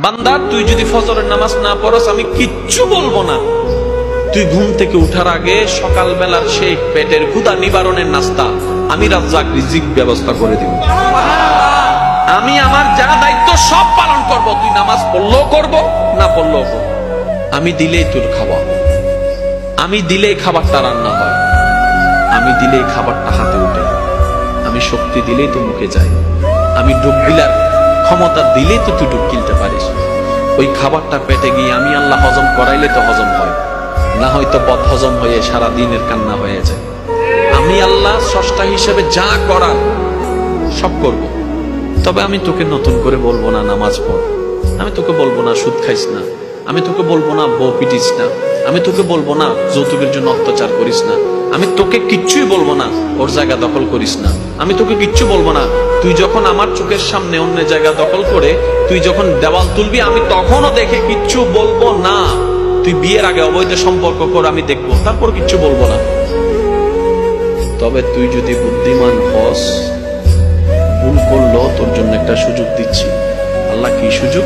বান্দা তুই যদি ফজরের নামাজ না পড়স আমি কিচ্ছু বলবো না। তুই ঘুম থেকে উঠার আগে সকাল বেলার সেই পেটের ক্ষুধা নিবারণের নাস্তা আমি রাজ্জাক রিজিক ব্যবস্থা করে দিব। আমি আমার যা দায়িত্ব সব পালন করব। তুই নামাজ পড়লেও করব, না পড়লেও করব। আমি দিলেই তোর খাওয়া, আমি দিলেই খাবারটা রান্না হয়, আমি দিলেই খাবারটা হাতে উঠে, আমি শক্তি দিলেই তো মুখে যায়, আমি ডুব গিলার ক্ষমতা দিলেই তো তুই ডুব গিলতে পারিস। ওই খাবারটা পেটে গিয়ে আমি আল্লাহ হজম করাইলে তো হজম হয়, না হয়তো বদ হজম হয়ে সারা দিনের কান্না হয়ে যায়। আমি আল্লাহ স্রষ্টা হিসেবে যা করার সব করব। তবে আমি তোকে নতুন করে বলবো না নামাজ পড়, আমি তোকে বলবো না সুদ খাইস না, আমি তোকে বলবো না বউ পিটিস না, আমি তোকে বলবো না যৌতুকের জন্য অত্যাচার করিস না, আমি তোকে কিচ্ছুই বলবো না ওর জায়গা দখল করিস না, আমি তোকে কিচ্ছু বলবো না তুই যখন আমার চোখের সামনে অন্য জায়গা দখল করে তুই যখন দেওয়াল তুলবি আমি তখনও দেখে কিচ্ছু বলবো না। তুই বিয়ের আগে অবৈধ সম্পর্ক কর, আমি দেখবো, তারপর কিচ্ছু বলবো না। তবে তুই যদি বুদ্ধিমান হস, ভুল করলো তোর জন্য একটা সুযোগ দিচ্ছি। আল্লাহ কি সুযোগ?